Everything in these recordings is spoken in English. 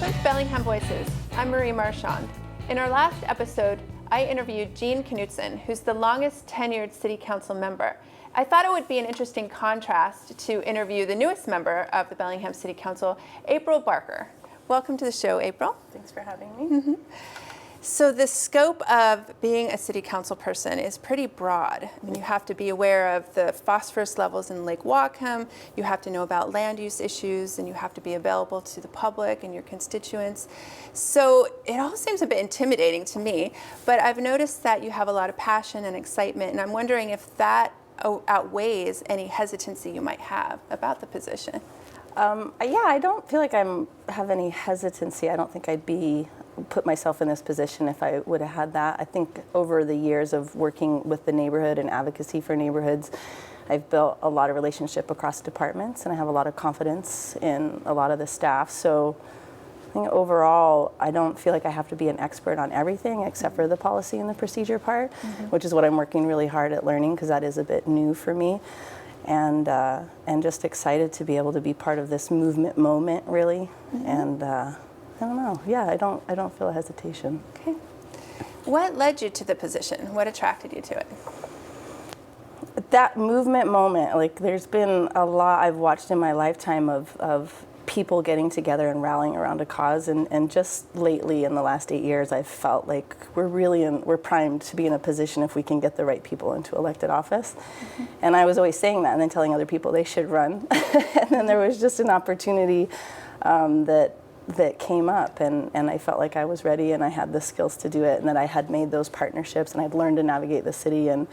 Welcome to Bellingham Voices. I'm Marie Marchand. In our last episode, I interviewed Jean Knutson, who's the longest tenured city council member. I thought it would be an interesting contrast to interview the newest member of the Bellingham City Council, April Barker. Welcome to the show, April. Thanks for having me. So the scope of being a city council person is pretty broad. I mean, you have to be aware of the phosphorus levels in Lake Whatcom, you have to know about land use issues, and you have to be available to the public and your constituents. So it all seems a bit intimidating to me, but I've noticed that you have a lot of passion and excitement, and I'm wondering if that outweighs any hesitancy you might have about the position. Yeah, I don't feel like I have any hesitancy. I don't think I'd put myself in this position if I would have had that. I think over the years of working with the neighborhood and advocacy for neighborhoods, I've built a lot of relationship across departments, and I have a lot of confidence in a lot of the staff. So I think overall, I don't feel like I have to be an expert on everything except for the policy and the procedure part, which is what I'm working really hard at learning, because that is a bit new for me. And just excited to be able to be part of this movement moment, really. And I don't know. Yeah, I don't feel a hesitation. Okay. What led you to the position? What attracted you to it? That movement moment, like there's been a lot I've watched in my lifetime of people getting together and rallying around a cause, and just lately in the last 8 years, I've felt like we're primed to be in a position if we can get the right people into elected office. And I was always saying that and then telling other people they should run. And then there was just an opportunity that came up, and I felt like I was ready and I had the skills to do it, and that I had made those partnerships and I'd learned to navigate the city, and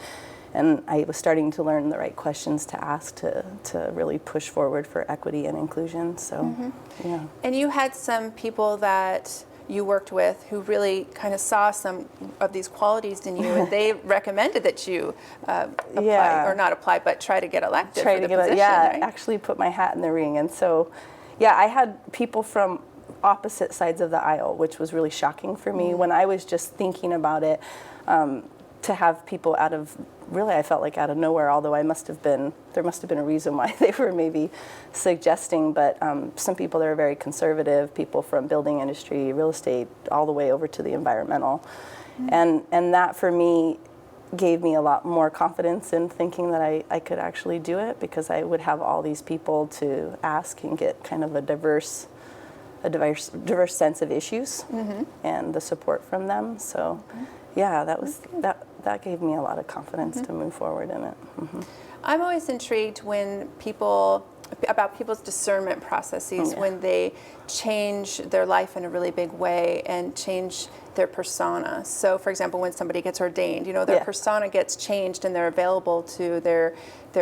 I was starting to learn the right questions to ask to really push forward for equity and inclusion. So, yeah. And you had some people that you worked with who really kind of saw some of these qualities in you, and they recommended that you apply, or not apply, but try to get elected for the position, right? Actually put my hat in the ring. And so, yeah, I had people from opposite sides of the aisle, which was really shocking for me when I was just thinking about it. To have people I felt like out of nowhere, although there must have been a reason why they were maybe suggesting, but some people that are very conservative, people from building industry, real estate, all the way over to the environmental. And that for me gave me a lot more confidence in thinking that I could actually do it, because I would have all these people to ask and get kind of a diverse sense of issues and the support from them. So yeah, that gave me a lot of confidence to move forward in it. I'm always intrigued when about people's discernment processes, when they change their life in a really big way and change their persona. So for example, when somebody gets ordained, their persona gets changed and they're available to their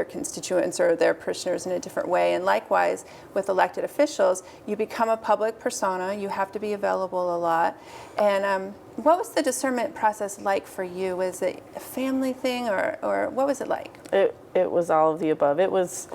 constituents or their parishioners in a different way. And likewise, with elected officials, you become a public persona, you have to be available a lot. And what was the discernment process like for you? Was it a family thing, or what was it like? It was all of the above. It was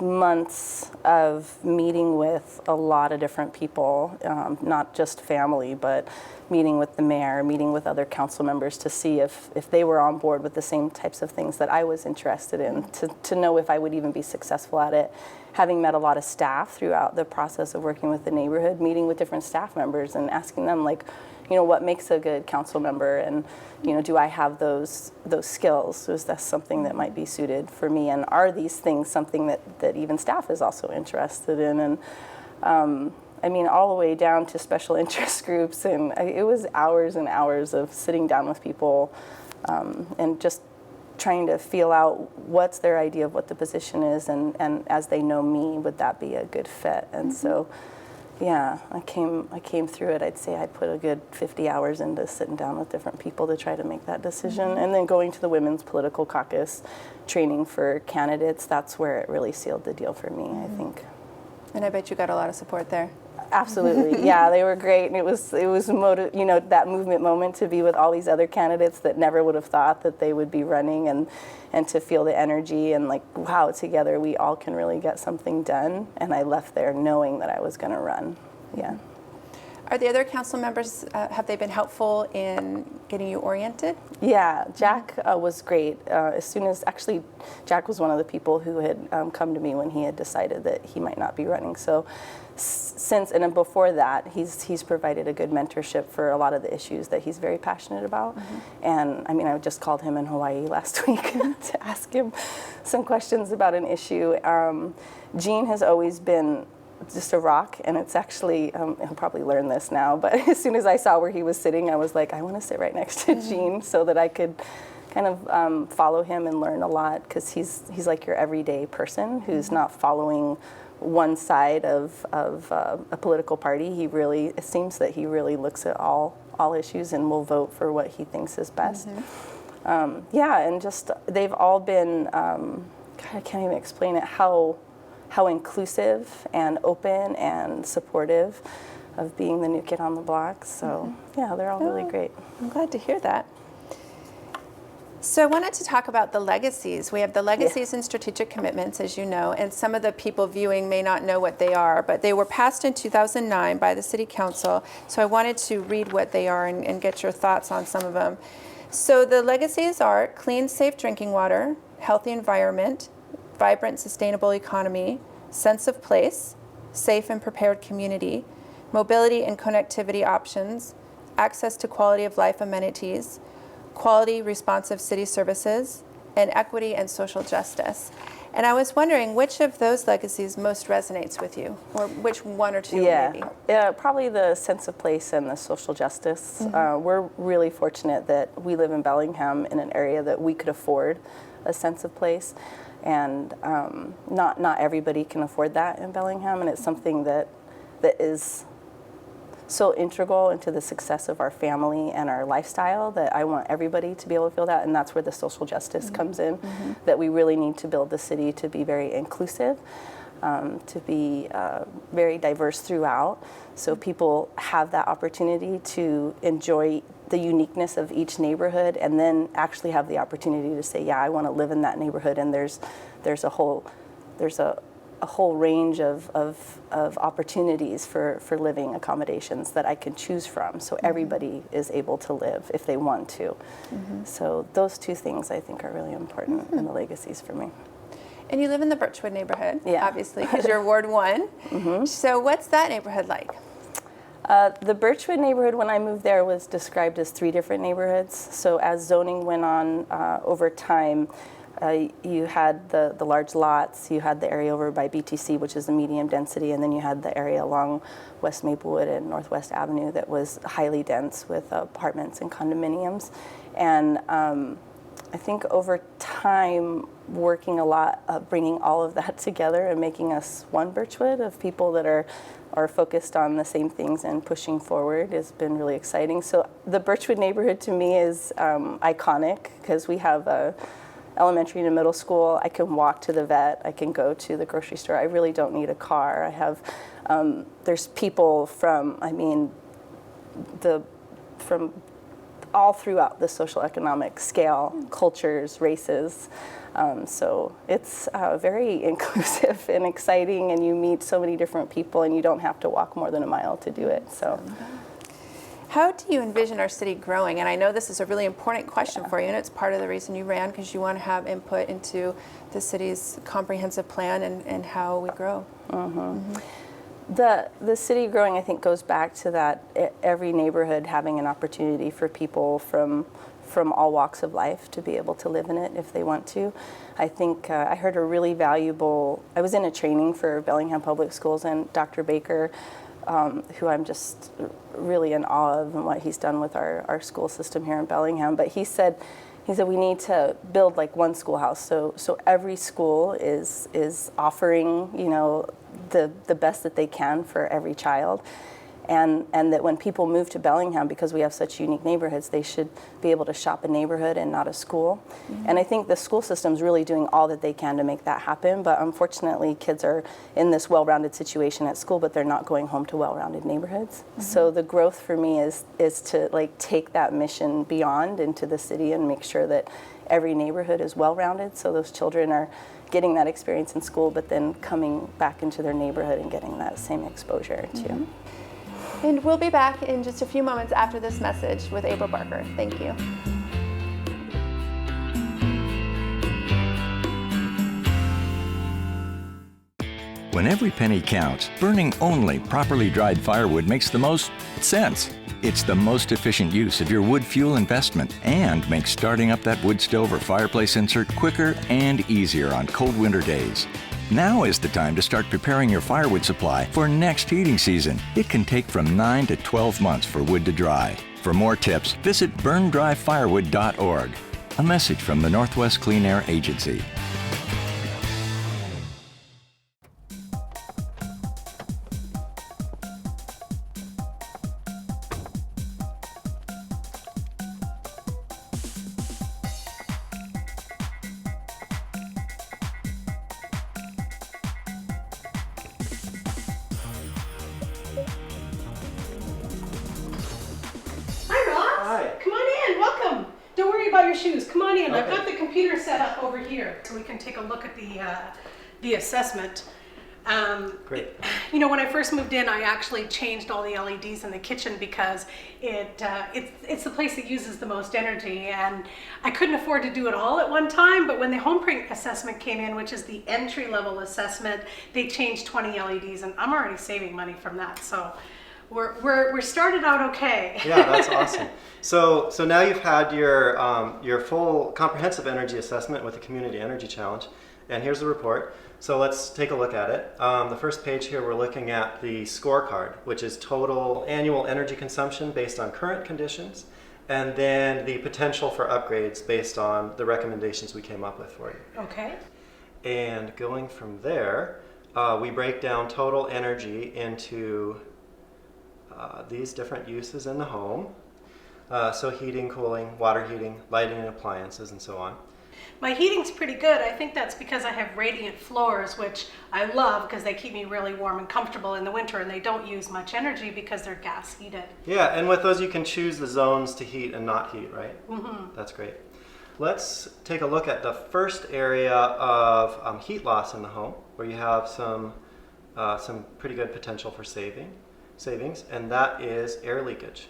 months of meeting with a lot of different people, not just family, but meeting with the mayor, meeting with other council members to see if they were on board with the same types of things that I was interested in, to know if I would even be successful at it. Having met a lot of staff throughout the process of working with the neighborhood, meeting with different staff members and asking them, like, what makes a good council member, and do I have those skills? Is that something that might be suited for me, and are these things something that even staff is also interested in? And I mean, all the way down to special interest groups, and it was hours and hours of sitting down with people and just trying to feel out what's their idea of what the position is, and as they know me, would that be a good fit? And so, yeah, I came through it. I'd say I put a good 50 hours into sitting down with different people to try to make that decision. And then going to the Women's Political Caucus, training for candidates, that's where it really sealed the deal for me, I think. And I bet you got a lot of support there. Absolutely, yeah, they were great, and it was that movement moment to be with all these other candidates that never would have thought that they would be running, and to feel the energy and like, wow, together we all can really get something done. And I left there knowing that I was going to run. Yeah. Are the other council members, have they been helpful in getting you oriented? Yeah, Jack was great. As soon as, actually, Jack was one of the people who had come to me when he had decided that he might not be running. So since, and then before that, he's provided a good mentorship for a lot of the issues that he's very passionate about. And I mean, I just called him in Hawaii last week to ask him some questions about an issue. Gene has always been just a rock, and it's actually, he'll probably learn this now, but as soon as I saw where he was sitting, I was like, I want to sit right next to Gene so that I could kind of follow him and learn a lot, because he's like your everyday person who's not following one side of a political party. It seems that he really looks at all issues and will vote for what he thinks is best. Yeah, and just, they've all been, God, I can't even explain it, how inclusive and open and supportive of being the new kid on the block. So yeah, they're all really great. I'm glad to hear that. So I wanted to talk about the legacies. We have the legacies and strategic commitments, as you know, and some of the people viewing may not know what they are, but they were passed in 2009 by the City Council. So I wanted to read what they are and get your thoughts on some of them. So the legacies are clean, safe drinking water, healthy environment, vibrant, sustainable economy, sense of place, safe and prepared community, mobility and connectivity options, access to quality of life amenities, quality, responsive city services, and equity and social justice. And I was wondering which of those legacies most resonates with you, or which one or two maybe? Yeah, probably the sense of place and the social justice. We're really fortunate that we live in Bellingham in an area that we could afford a sense of place. And not everybody can afford that in Bellingham, and it's something that is so integral into the success of our family and our lifestyle that I want everybody to be able to feel that, and that's where the social justice comes in, that we really need to build the city to be very inclusive, to be very diverse throughout, so people have that opportunity to enjoy the uniqueness of each neighborhood, and then actually have the opportunity to say, yeah, I want to live in that neighborhood, and there's a whole range of opportunities for living accommodations that I can choose from, so everybody is able to live if they want to. So those two things I think are really important in the legacies for me. And you live in the Birchwood neighborhood, obviously, because you're Ward 1. So what's that neighborhood like? The Birchwood neighborhood, when I moved there, was described as 3 different neighborhoods. So as zoning went on over time, you had the large lots, you had the area over by BTC, which is the medium density, and then you had the area along West Maplewood and Northwest Avenue that was highly dense with apartments and condominiums. And I think over time, working a lot, bringing all of that together and making us one Birchwood of people that are focused on the same things and pushing forward has been really exciting. So the Birchwood neighborhood to me is iconic because we have a elementary and a middle school. I can walk to the vet. I can go to the grocery store. I really don't need a car. I have, there's people from all throughout the social economic scale, cultures, races. So it's very inclusive and exciting, and you meet so many different people, and you don't have to walk more than a mile to do it. So, how do you envision our city growing? And I know this is a really important question for you, and it's part of the reason you ran, because you want to have input into the city's comprehensive plan and how we grow. The city growing, I think, goes back to that every neighborhood having an opportunity for people from all walks of life to be able to live in it if they want to. I think I heard a really valuable, I was in a training for Bellingham Public Schools, and Dr. Baker, who I'm just really in awe of and what he's done with our school system here in Bellingham, but he said we need to build like one schoolhouse, so every school is offering, you know, the best that they can for every child, and that when people move to Bellingham, because we have such unique neighborhoods, they should be able to shop a neighborhood and not a school. And I think the school system's really doing all that they can to make that happen, but unfortunately kids are in this well-rounded situation at school, but they're not going home to well-rounded neighborhoods. So the growth for me is to like take that mission beyond into the city and make sure that every neighborhood is well-rounded, so those children are getting that experience in school, but then coming back into their neighborhood and getting that same exposure too. And we'll be back in just a few moments after this message with April Barker. Thank you. When every penny counts, burning only properly dried firewood makes the most sense. It's the most efficient use of your wood fuel investment and makes starting up that wood stove or fireplace insert quicker and easier on cold winter days. Now is the time to start preparing your firewood supply for next heating season. It can take from 9 to 12 months for wood to dry. For more tips, visit burndryfirewood.org. A message from the Northwest Clean Air Agency. Shoes. Come on in. Okay. I've got the computer set up over here so we can take a look at the assessment. Great. You know, when I first moved in, I actually changed all the LEDs in the kitchen because it's the place that uses the most energy, and I couldn't afford to do it all at one time. But when the home print assessment came in, which is the entry level assessment, they changed 20 LEDs, and I'm already saving money from that. So we're started out okay. Yeah, that's awesome. So now you've had your full comprehensive energy assessment with the Community Energy Challenge, and here's the report. So let's take a look at it. The first page here, we're looking at the scorecard, which is total annual energy consumption based on current conditions, and then the potential for upgrades based on the recommendations we came up with for you. Okay. And going from there, we break down total energy into these different uses in the home. So heating, cooling, water heating, lighting and appliances, and so on. My heating's pretty good. I think that's because I have radiant floors, which I love because they keep me really warm and comfortable in the winter, and they don't use much energy because they're gas heated. Yeah, and with those you can choose the zones to heat and not heat, right? Mm-hmm. That's great. Let's take a look at the first area of heat loss in the home, where you have some pretty good potential for savings, and that is air leakage.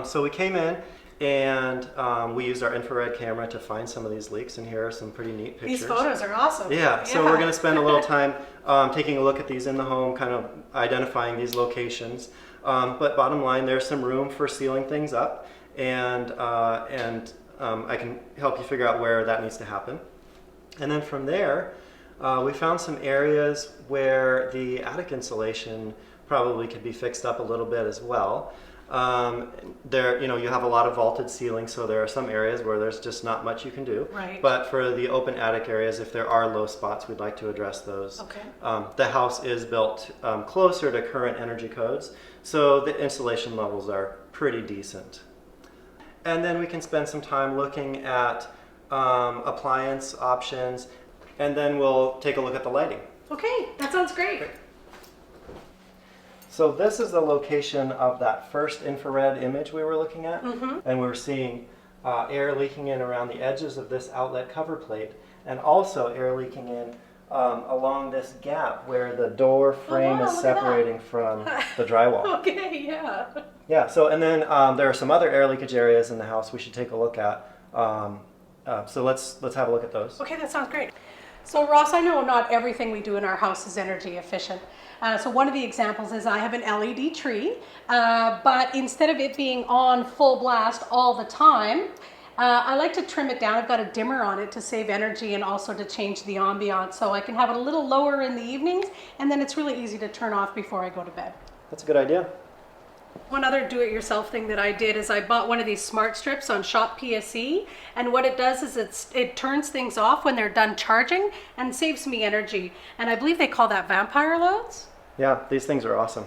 So we came in and we used our infrared camera to find some of these leaks, and here are some pretty neat pictures. These photos are awesome. Yeah, so we're going to spend a little time taking a look at these in the home, kind of identifying these locations. But bottom line, there's some room for sealing things up, and I can help you figure out where that needs to happen. And then from there, we found some areas where the attic insulation probably could be fixed up a little bit as well. You have a lot of vaulted ceilings, so there are some areas where there's just not much you can do. Right. But for the open attic areas, if there are low spots, we'd like to address those. Okay. The house is built closer to current energy codes, so the insulation levels are pretty decent. And then we can spend some time looking at appliance options, and then we'll take a look at the lighting. Okay, that sounds great. So this is the location of that first infrared image we were looking at, and we're seeing air leaking in around the edges of this outlet cover plate, and also air leaking in along this gap where the door frame is separating from the drywall. Okay, yeah. Yeah, so and then there are some other air leakage areas in the house we should take a look at. So let's have a look at those. Okay, that sounds great. So Ross, I know not everything we do in our house is energy efficient. So one of the examples is I have an LED tree, but instead of it being on full blast all the time, I like to trim it down. I've got a dimmer on it to save energy and also to change the ambiance, so I can have it a little lower in the evenings, and then it's really easy to turn off before I go to bed. That's a good idea. One other do-it-yourself thing that I did is I bought one of these smart strips on Shop PSE, and what it does is it turns things off when they're done charging and saves me energy. And I believe they call that vampire loads. Yeah, these things are awesome.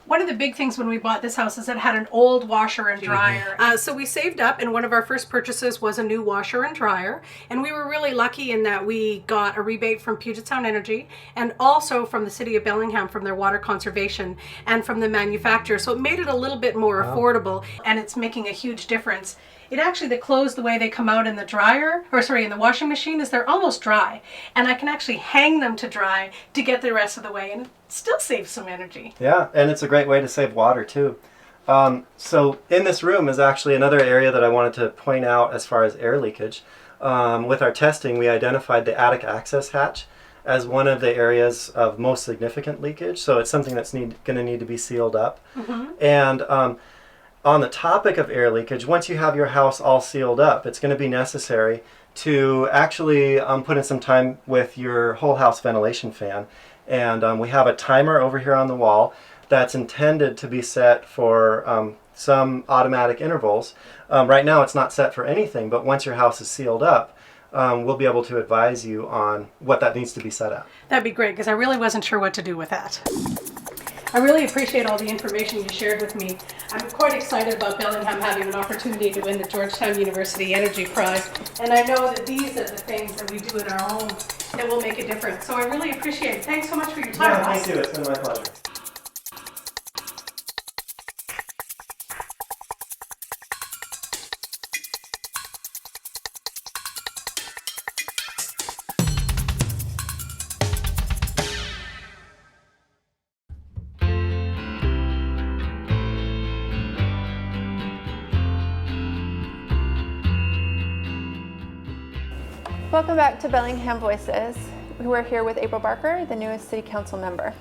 One of the big things when we bought this house is it had an old washer and dryer. So we saved up, and one of our first purchases was a new washer and dryer. And we were really lucky in that we got a rebate from Puget Sound Energy and also from the city of Bellingham from their water conservation and from the manufacturer. So it made it a little bit more affordable, and it's making a huge difference the clothes, the way they come out in the dryer, or sorry, in the washing machine, is they're almost dry. And I can actually hang them to dry to get the rest of the way, and it still saves some energy. Yeah, and it's a great way to save water too. So in this room is actually another area that I wanted to point out as far as air leakage. With our testing, we identified the attic access hatch as one of the areas of most significant leakage. So it's something that's going to need to be sealed up. And on the topic of air leakage, once you have your house all sealed up, it's going to be necessary to actually put in some time with your whole house ventilation fan. And we have a timer over here on the wall that's intended to be set for some automatic intervals. Right now it's not set for anything, but once your house is sealed up, we'll be able to advise you on what that needs to be set at. That'd be great, because I really wasn't sure what to do with that. I really appreciate all the information you shared with me. I'm quite excited about Bellingham having an opportunity to win the Georgetown University Energy Prize, and I know that these are the things that we do in our home that will make a difference. So I really appreciate it. Thanks so much for your time. Yeah, thank you. It's been my pleasure. Welcome back to Bellingham Voices. We're here with April Barker, the newest City Council member.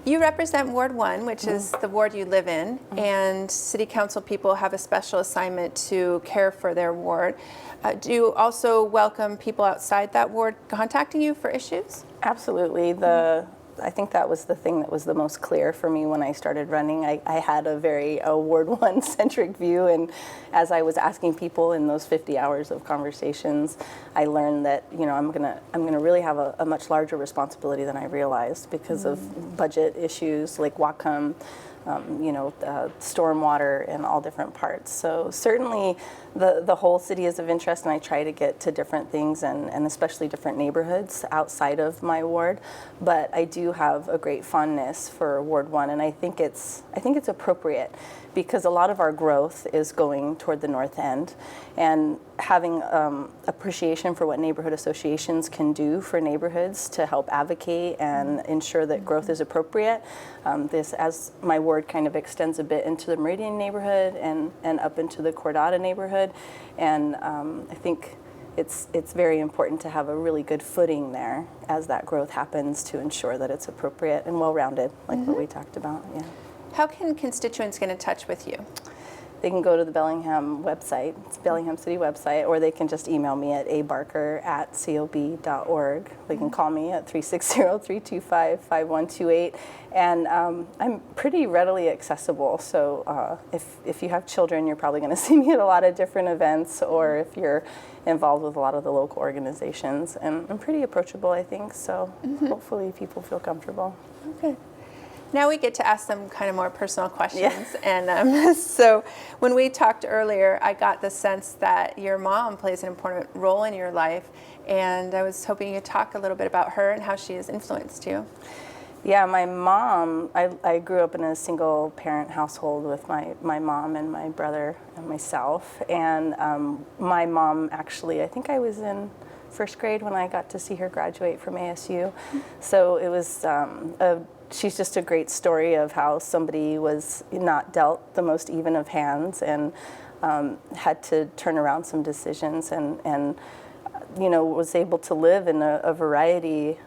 You represent Ward 1, which is the ward you live in, and City Council people have a special assignment to care for their ward. Do you also welcome people outside that ward contacting you for issues? Absolutely. I think that was the thing that was the most clear for me when I started running. I had a very Ward 1 centric view, and as I was asking people in those 50 hours of conversations, I learned that I'm gonna really have a much larger responsibility than I realized because of budget issues like Whatcom, stormwater and all different parts. So certainly the whole city is of interest, and I try to get to different things and especially different neighborhoods outside of my ward. But I do have a great fondness for Ward 1, and I think it's appropriate because a lot of our growth is going toward the north end, and having appreciation for what neighborhood associations can do for neighborhoods to help advocate and ensure that growth is appropriate. This, as my ward kind of extends a bit into the Meridian neighborhood and up into the Cordata neighborhood, and I think it's very important to have a really good footing there as that growth happens to ensure that it's appropriate and well-rounded, like what we talked about. Yeah. How can constituents get in touch with you? They can go to the Bellingham website, it's Bellingham City website, or they can just email me at abarker@cob.org. They can call me at 360-325-5128, and I'm pretty readily accessible. So if you have children, you're probably going to see me at a lot of different events, or if you're involved with a lot of the local organizations, and I'm pretty approachable, I think. So hopefully people feel comfortable. Okay. Now we get to ask some kind of more personal questions. And so when we talked earlier, I got the sense that your mom plays an important role in your life. And I was hoping you could talk a little bit about her and how she has influenced you. Yeah, my mom, I grew up in a single parent household with my mom and my brother and myself. And my mom actually, I think I was in first grade when I got to see her graduate from ASU. So it was she's just a great story of how somebody was not dealt the most even of hands and had to turn around some decisions and was able to live in a variety,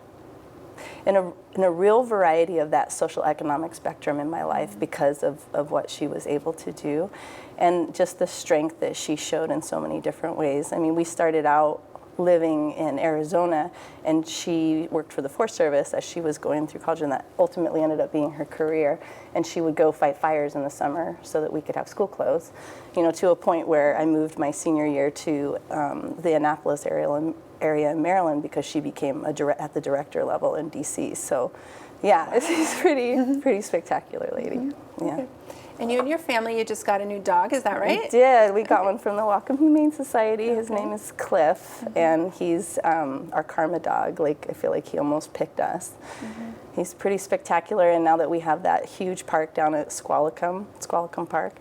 in a real variety of that social economic spectrum in my life because of what she was able to do and just the strength that she showed in so many different ways. I mean, we started out living in Arizona, and she worked for the Forest Service as she was going through college, and that ultimately ended up being her career. And she would go fight fires in the summer so that we could have school clothes, to a point where I moved my senior year to the Annapolis area in Maryland because she became at the director level in DC. So yeah, she's pretty spectacular lady. Yeah. Okay. And you and your family, you just got a new dog, is that right? We did. We got one from the Whatcom Humane Society. His name is Cliff, and he's our karma dog. Like, I feel like he almost picked us. He's pretty spectacular, and now that we have that huge park down at Squalicum Park,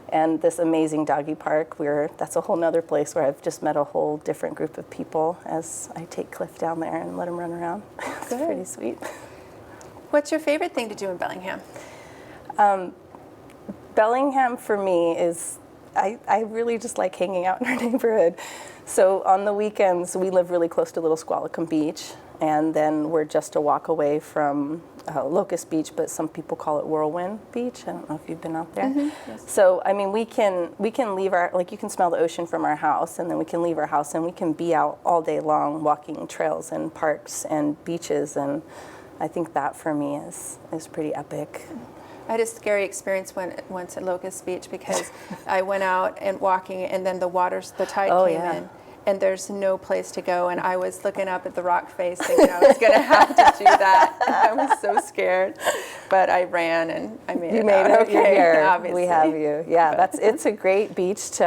and this amazing doggy park, that's a whole nother place where I've just met a whole different group of people as I take Cliff down there and let him run around. It's pretty sweet. What's your favorite thing to do in Bellingham? Bellingham for me is, I really just like hanging out in our neighborhood. So on the weekends, we live really close to Little Squalicum Beach, and then we're just a walk away from Locust Beach, but some people call it Whirlwind Beach. I don't know if you've been out there. Yes. So, I mean, we can leave you can smell the ocean from our house, and then we can leave our house and we can be out all day long walking trails and parks and beaches, and I think that for me is pretty epic. I had a scary experience once at Locust Beach because I went out and walking, and then the tide came in, and there's no place to go, and I was looking up at the rock face thinking I was going to have to do that. I was so scared, but I ran and I made it out okay. You're here. Obviously. We have you. Yeah, it's a great beach to.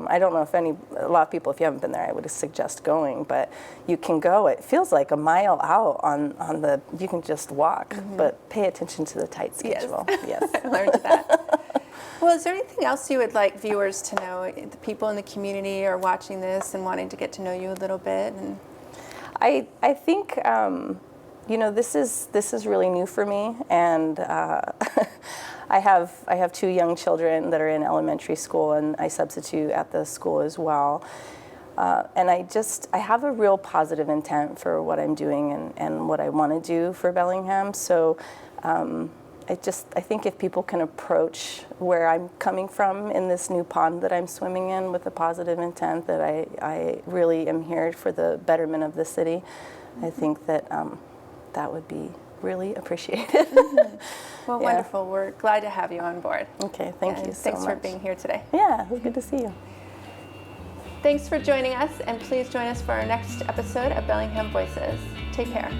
I don't know if a lot of people, if you haven't been there, I would suggest going, but you can go. It feels like a mile out on the. You can just walk, but pay attention to the tight schedule. Yes. I learned that. Well, is there anything else you would like viewers to know? The people in the community are watching this and wanting to get to know you a little bit. And I think this is really new for me, and I have two young children that are in elementary school, and I substitute at the school as well. And I have a real positive intent for what I'm doing and what I want to do for Bellingham. So. I think if people can approach where I'm coming from in this new pond that I'm swimming in with a positive intent that I really am here for the betterment of the city, I think that that would be really appreciated. Well, wonderful. We're glad to have you on board. Okay, thank you so much. Thanks for being here today. Yeah, it was good to see you. Thanks for joining us, and please join us for our next episode of Bellingham Voices. Take care.